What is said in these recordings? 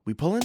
We pulling?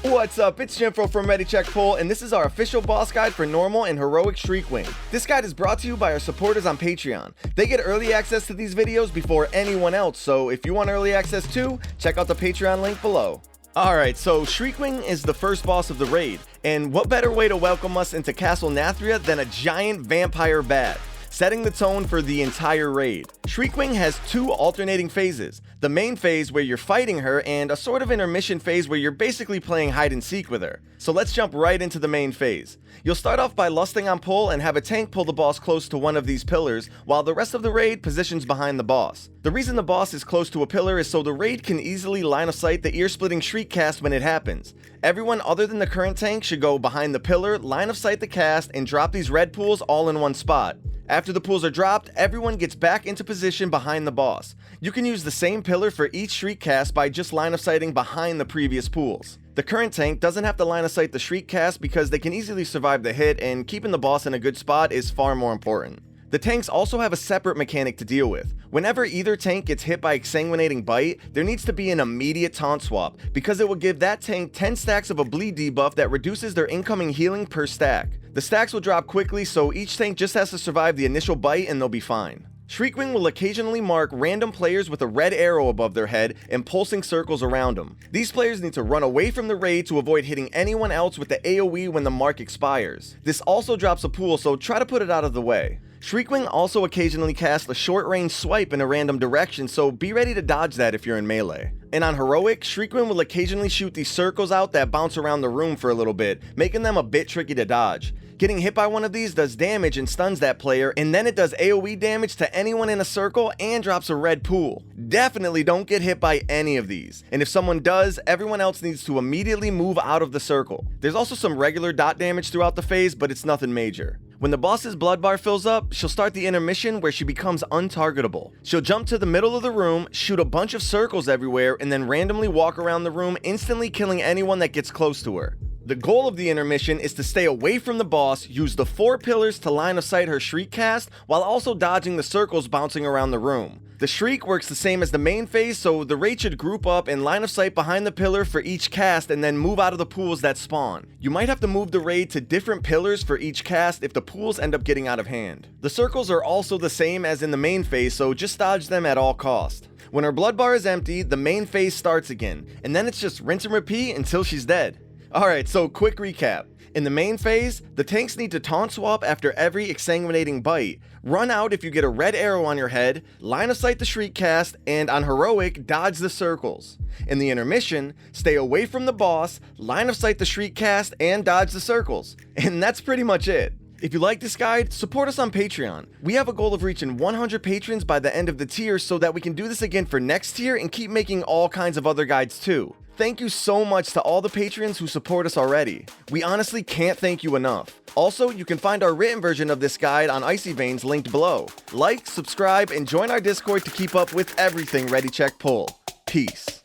What's up, it's Jinfro from Ready Check Pull, and this is our official boss guide for normal and heroic Shriekwing. This guide is brought to you by our supporters on Patreon. They get early access to these videos before anyone else, so if you want early access too, check out the Patreon link below. Alright, so Shriekwing is the first boss of the raid, and what better way to welcome us into Castle Nathria than a giant vampire bat, setting the tone for the entire raid. Shriekwing has two alternating phases, the main phase where you're fighting her and a sort of intermission phase where you're basically playing hide and seek with her. So let's jump right into the main phase. You'll start off by lusting on pull and have a tank pull the boss close to one of these pillars, while the rest of the raid positions behind the boss. The reason the boss is close to a pillar is so the raid can easily line of sight the ear-splitting shriek cast when it happens. Everyone other than the current tank should go behind the pillar, line of sight the cast, and drop these red pools all in one spot. After the pools are dropped, everyone gets back into position behind the boss. You can use the same pillar for each shriek cast by just line of sighting behind the previous pools. The current tank doesn't have to line of sight the shriek cast because they can easily survive the hit, and keeping the boss in a good spot is far more important. The tanks also have a separate mechanic to deal with. Whenever either tank gets hit by Exsanguinating Bite, there needs to be an immediate taunt swap, because it will give that tank 10 stacks of a bleed debuff that reduces their incoming healing per stack. The stacks will drop quickly, so each tank just has to survive the initial bite and they'll be fine. Shriekwing will occasionally mark random players with a red arrow above their head and pulsing circles around them. These players need to run away from the raid to avoid hitting anyone else with the AoE when the mark expires. This also drops a pool, so try to put it out of the way. Shriekwing also occasionally casts a short-range swipe in a random direction, so be ready to dodge that if you're in melee. And on heroic, Shriekwing will occasionally shoot these circles out that bounce around the room for a little bit, making them a bit tricky to dodge. Getting hit by one of these does damage and stuns that player, and then it does AoE damage to anyone in a circle and drops a red pool. Definitely don't get hit by any of these, and if someone does, everyone else needs to immediately move out of the circle. There's also some regular dot damage throughout the phase, but it's nothing major. When the boss's blood bar fills up, she'll start the intermission where she becomes untargetable. She'll jump to the middle of the room, shoot a bunch of circles everywhere, and then randomly walk around the room, instantly killing anyone that gets close to her. The goal of the intermission is to stay away from the boss, use the 4 pillars to line of sight her shriek cast, while also dodging the circles bouncing around the room. The shriek works the same as the main phase, so the raid should group up and line of sight behind the pillar for each cast and then move out of the pools that spawn. You might have to move the raid to different pillars for each cast if the pools end up getting out of hand. The circles are also the same as in the main phase, so just dodge them at all cost. When her blood bar is empty, the main phase starts again, and then it's just rinse and repeat until she's dead. Alright, so quick recap. In the main phase, the tanks need to taunt swap after every Exsanguinating Bite, run out if you get a red arrow on your head, line of sight the shriek cast, and on heroic, dodge the circles. In the intermission, stay away from the boss, line of sight the shriek cast, and dodge the circles. And that's pretty much it. If you like this guide, support us on Patreon. We have a goal of reaching 100 patrons by the end of the tier so that we can do this again for next tier and keep making all kinds of other guides too. Thank you so much to all the patrons who support us already. We honestly can't thank you enough. Also, you can find our written version of this guide on Icy Veins linked below. Like, subscribe, and join our Discord to keep up with everything Ready Check Pull. Peace.